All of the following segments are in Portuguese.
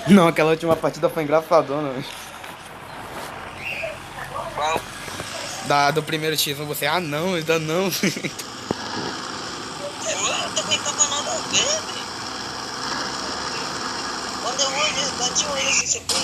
Não, aquela última partida foi engraçadona, velho. Qual? Do primeiro X1 você, ah não, ainda não. Eu também tava nada a ver, velho. Quando eu olhei, bati o olho assim, você pum.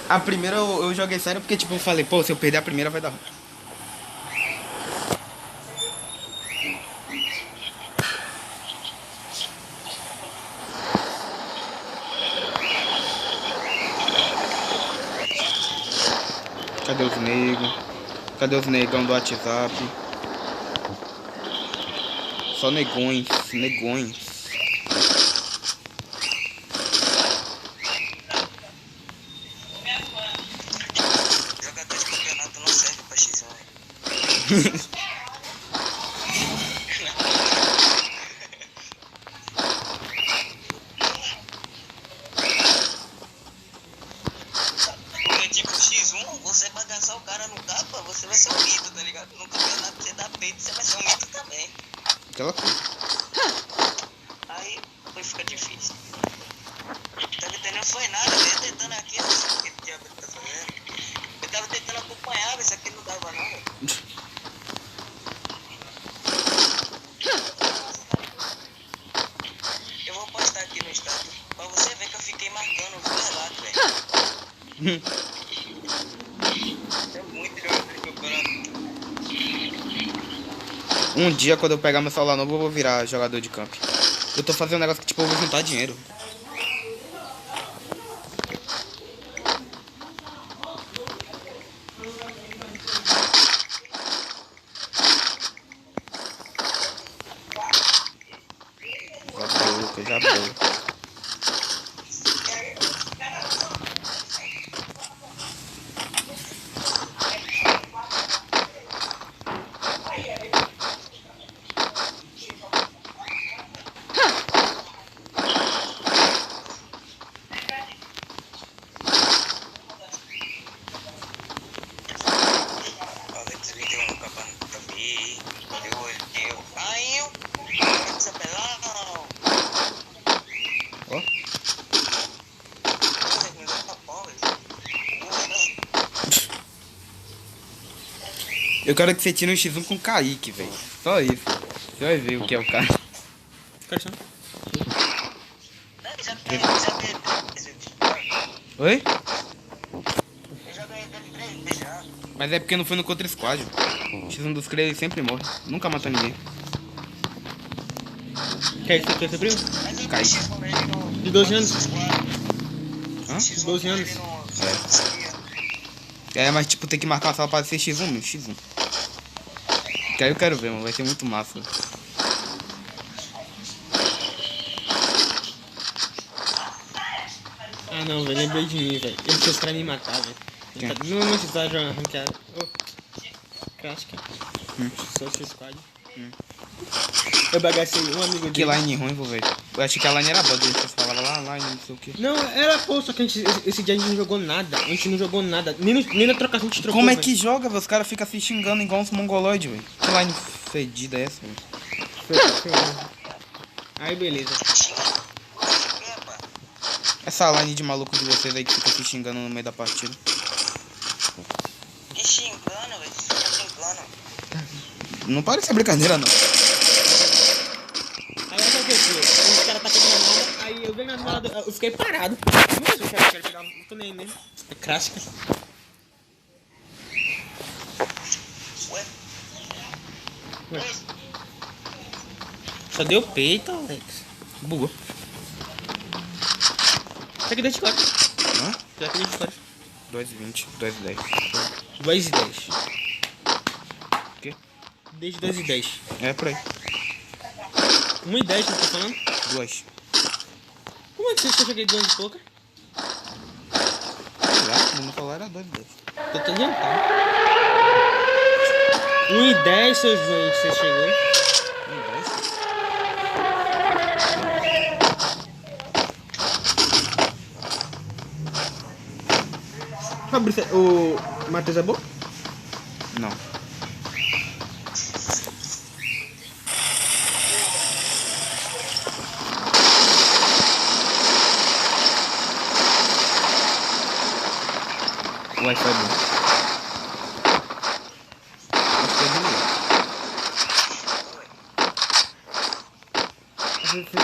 A primeira eu joguei sério porque, tipo, eu falei, pô, se eu perder a primeira vai dar ruim. Cadê os negros? Cadê os negão do WhatsApp? Só negões, negões. Jogador de campeonato não serve pra X1, velho. Porque, tipo, X1, você bagaçar o cara no capa, você vai ser um mito, tá ligado? No campeonato você dá peito, você vai ser um mito também. Aquela coisa. Aí, fica difícil. Tá entendendo? Foi nada, eu ia tentando aqui, assim, que diabo ele tá fazendo. Eu tava tentando acompanhar, mas isso aqui não dava não, velho. Eu vou postar aqui no status, pra você ver que eu fiquei marcando o relato, velho. É muito jogador de campeonato. Um dia, quando eu pegar meu celular novo, eu vou virar jogador de camp. Eu tô fazendo um negócio que, tipo, eu vou juntar dinheiro. Já deu, Lucas, já deu. Alex vendeu no campeonato também. Eu. Aí eu. Para de ser pelão. Ó. Você me deu pra pau, velho. Porra, não. Eu quero que você tire um X1 com o Kaique, velho. Só isso. Você vai ver o que é o cara. Cartão. Já ganhei 3 vezes. Oi? Eu já ganhei dele 3 vezes já. Mas é porque não foi no Contra Squad. O X1 dos Creios sempre morre. Nunca mata ninguém. Quer ser seu primo? Mas eu Kaique. X com ele no. De 12 anos. Hã? X1 12 com anos. ele no. É, mas tipo, tem que marcar uma sala pra ser X1, meu. X1. Que aí eu quero ver, mano. Vai ser muito massa. Ah não, velho, lembrei de mim, velho. Ele fez pra me matar, velho. Quem? Não vou precisar de uma ranqueada. Ô, clássica. Social Squad. Eu bagacei um amigo Que dele. line ruim, vou ver. Eu achei que a line era boa, você falava lá, line, não sei o que. Não, era pô, só que esse dia a gente não jogou nada. A gente não jogou nada. Nem na trocação a gente trocou. Como é velho. que joga, velho? Os caras ficam se xingando igual uns mongoloides, velho. Que line fedida é essa, velho? Foi. Aí beleza. Essa line de maluco de vocês aí que fica se xingando no meio da partida. Me xingando, velho. Você tá brincando. Não parece brincadeira, não. Aí olha o que foi. Os caras tá pegando nada. Aí eu venho na nada, eu fiquei parado. Mas eu quero pegar um. Tô nem mesmo. É clássica. Ué? Só deu peito, Alex. Bugou. Tá aqui dentro de código. Hã? Tá aqui dentro de código. 2,20, 2,10. 2 e 10. O quê? Desde 2 e 10. É por aí. 1 e 10, não tá falando? 2. Como é que você joguei 2 e pouca? Sei lá, no meu celular era 2,10. Tô tão adiantado. 1 e 10, seus dois, você chegou. 1,10? Fabrício, o Matheus é bom? Não. Wi-Fi é bom. Acho que é de novo.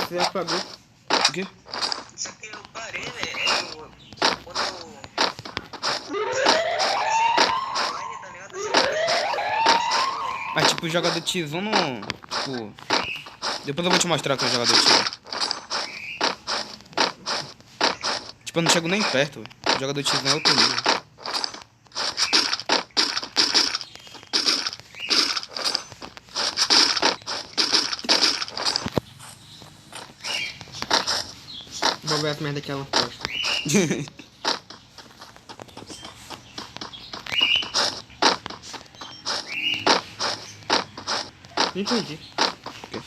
Você apagou. O quê? Só que eu parei, velho. Quando eu. Online, tá ligado? Mas tipo, o jogador Tizão não... Tipo... Depois eu vou te mostrar que é o jogador Tizão. Tipo, eu não chego nem perto, velho. O jogador Tizão é outro nível. Vou ver as merda que ela posta. Não entendi. quê?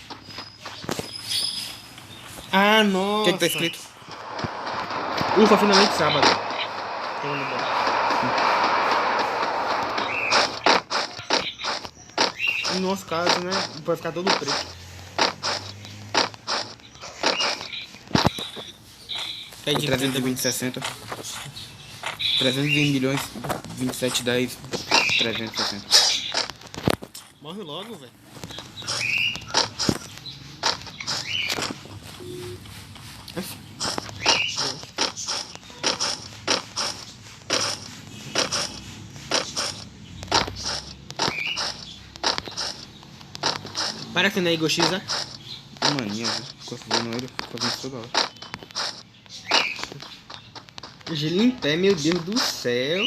Ah, O nossa. que tá escrito? Ufa, finalmente sábado. No nosso caso, né? Pode ficar todo preto. É de 320, 60. 320 milhões, 27, 10, 360. Morre logo, velho. Para que não é Igor X, né? Mania, velho. Ficou vendo ele, ficou vendo toda hora. Gelo em pé, meu Deus do céu.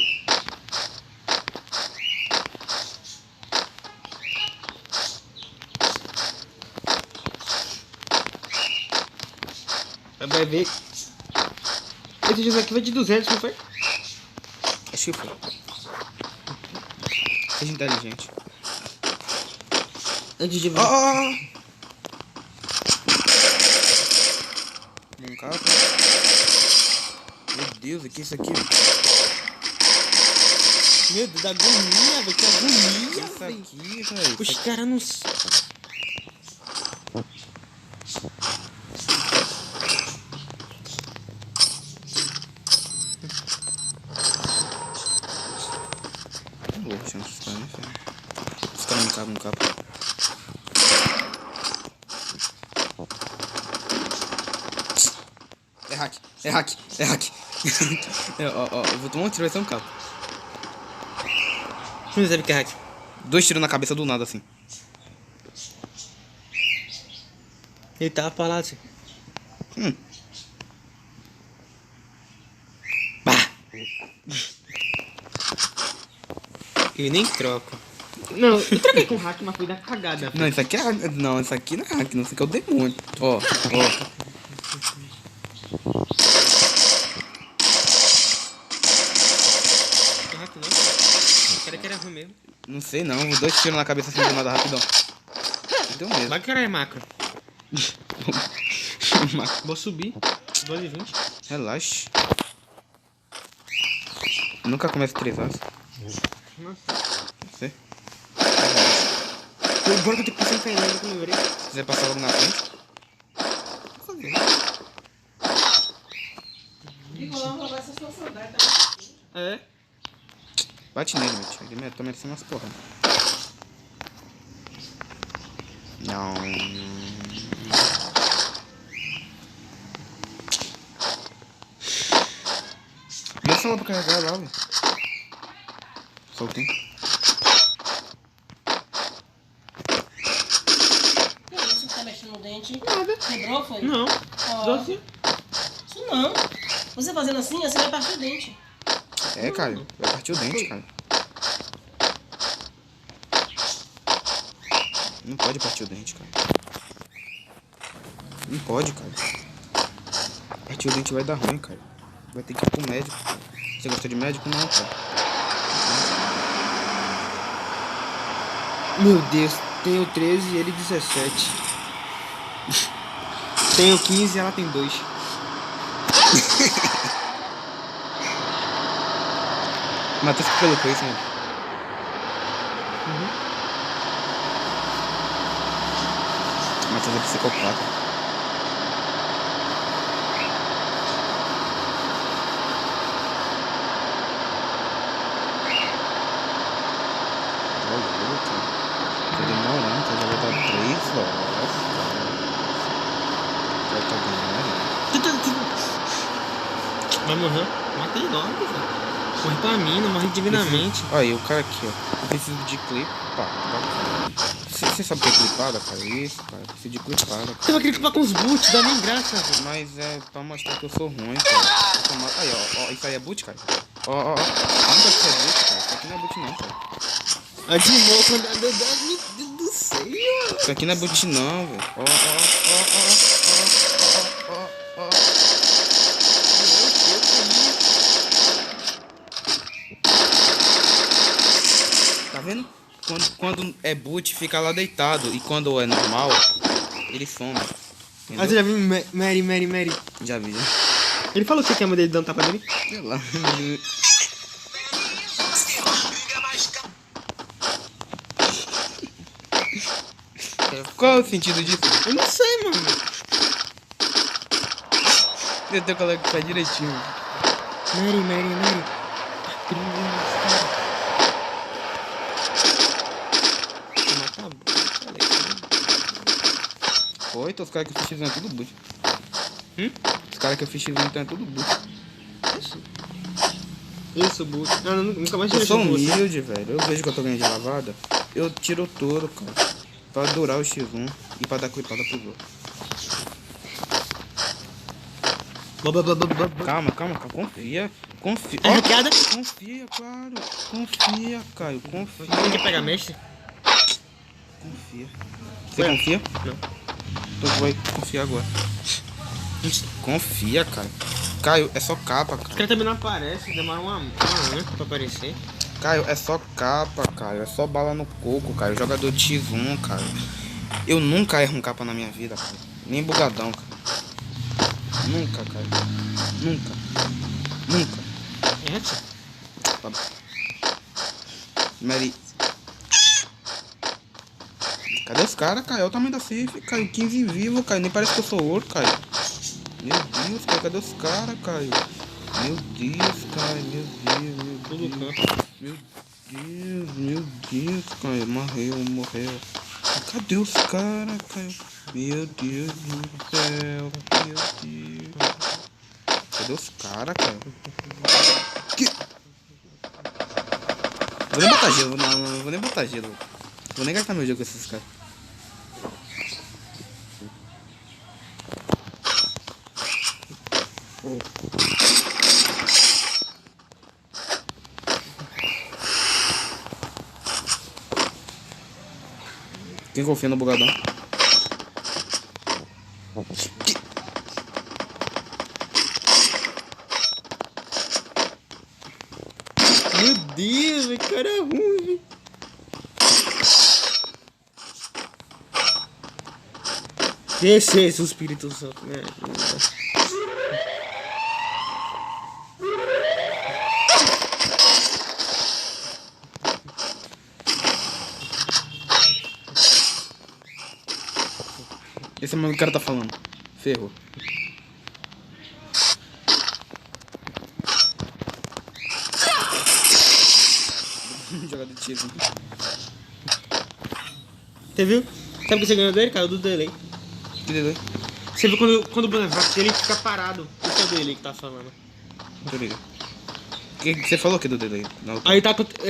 Vai ver. Esse jogo aqui vai de 200, não foi? Acho que foi. Seja inteligente. Antes de... Um carro. Meu Deus, o que é isso aqui? Meu Deus, da agonia, velho. Que agonia, Isso velho. aqui, velho. Os caras não... Vou deixar esses caras, né, filho? Os caras me cagam um capa. É hack, é hack, é hack. Eu vou tomar um tiro, vai ser um capa. Você não sabe o que é hack? 2 tiros na cabeça do nada, assim. Ele tava falando assim. Bah! Ele nem troca. Não, eu troquei com hack, mas foi da cagada. Não, isso aqui é hack. Não, isso aqui não é hack, não. Isso aqui é o demônio. Ó, ó. Não é hack não. O cara que era ruim mesmo. Não sei não, 2 tiros na cabeça assim do nada, rapidão. Deu mesmo. Vai que era macro. Vou subir. 2,20. Relaxa. Nunca começa 3 horas. Nossa. Não sei. Agora que eu tenho que passar em Tailândia, que eu lembrei. Se quiser passar logo na frente. É? Bate nele, meu tio. Ele tá merecendo umas porra. Não. Deixa lá pra carregar lá, velho. Soltei. Que isso? Tá mexendo no dente? Nada. Quebrou, foi? Não. Ó, Doce. isso não. Você fazendo assim, você vai partir o dente. É, Caio. Vai partir o dente, cara. Não pode partir o dente, cara. Não pode, cara. Partir o dente vai dar ruim, cara. Vai ter que ir pro médico. Você gostou de médico? Não, cara. Meu Deus, tenho 13 e ele 17. Tenho 15 e ela tem 2. Matheus que colocou isso, mano. Matheus é psicopata. Vai morrer. Mata ele logo, velho. Morre pra mim, não morre divinamente. Aí, o cara aqui, ó. Eu preciso de clipar, tá? Você sabe o que é clipada, cara? Isso, cara. Eu preciso de clipada, Você cara. vai querer clipar com os boots, dá nem graça, velho. Mas é pra mostrar que eu sou ruim, cara. Aí, ó. Isso aí é boot, cara. Ó. Não pode ser boot, cara. Isso aqui não é boot, não, cara. A de novo, quando meu Deus do céu. Isso aqui não é boot, não, velho. Ó. Tá vendo? Quando é boot, fica lá deitado. E quando é normal, ele some. Ah, você já viu Mary? Já vi, já. Ele falou que a mãe dele dá um tapa nele. Sei lá. Qual é o sentido disso? Eu não sei, mano. Eu tenho que colocar direitinho. Mary. Foi, então os caras que eu fiz X1 é tudo boot. Os caras que eu fiz X1 então é tudo boot. Isso, boot. Não, nunca mais Eu tirei sou esse boot. humilde, velho. Eu vejo que eu tô ganhando de lavada. Eu tiro tudo, cara. Pra durar o X1 e pra dar clipada pros outros. Calma, confia. É hackeada? Confia, claro. Confia, Caio. Confia. Quem quer pegar mestre? Confia. Você confia? Não. Então vai confiar agora. Confia, Caio. Caio, é só capa, Os cara. caras também não aparecem, demora uma pra aparecer. Caio, é só capa, Caio. É só bala no coco, Caio. Jogador de X1, Caio. Eu nunca erro um capa na minha vida, Caio. Nem bugadão, Caio. Nunca, Caio. Nunca. É, tio. Tá. Mary. Cadê os caras, Caio? Olha o tamanho da safe, Caio. 15 vivo, Caio. Nem parece que eu sou ouro, Caio. Meu Deus, Caio. Cadê os caras, Caio? Meu Deus, Caio. Meu Deus, Caio. Morreu. Cadê os caras, Caio? Meu Deus do céu. Meu Deus. Cadê os caras, Caio? Vou nem botar gelo, não vou nem botar gelo. Vou nem gastar meu jogo com esses caras. Quem confia no bugadão? Meu Deus, o cara é ruim, velho. Esse o Espírito Santo, né? Esse é o que o cara tá falando. Ferrou. Jogador de tiro. Você viu? Sabe o que você ganhou dele, cara? Do delay. Que delay? Você viu quando o boneco ele fica parado. Esse é o delay que tá falando. Tô ligado. Que você falou que é do delay? Não, Aí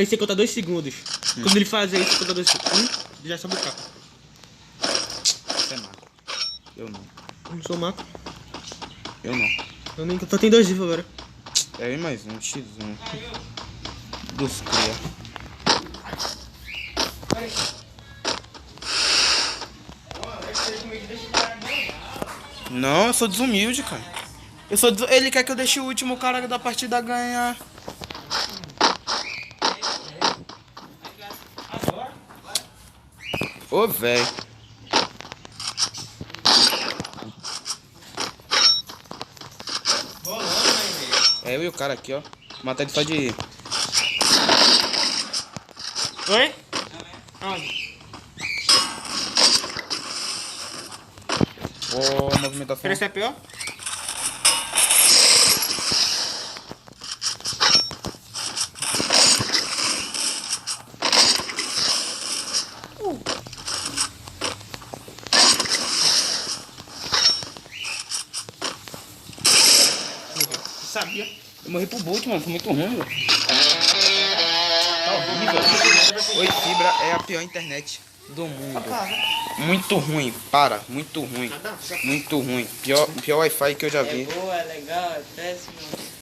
você conta 2 segundos. Quando ele faz isso, você conta 2 segundos. Já sobe o capa. você é maco. Eu não. Eu não sou maco. Eu não. Eu nem só tenho 2 vivos agora. É mais um X1 dos cria. Não, eu sou desumilde, cara. Ele quer que eu deixe o último cara da partida ganhar. Ô, velho. É eu e o cara aqui, ó. Matar ele só de... Oi? Onde? Ô, movimentação. Quer ser pior? Sabia. Eu morri pro boot, mano. Foi muito ruim, velho. Tá horrível. Oi, fibra é a pior internet do mundo. Muito ruim, para. Muito ruim. Muito ruim. Pior Wi-Fi que eu já vi. Boa, é legal, é péssimo.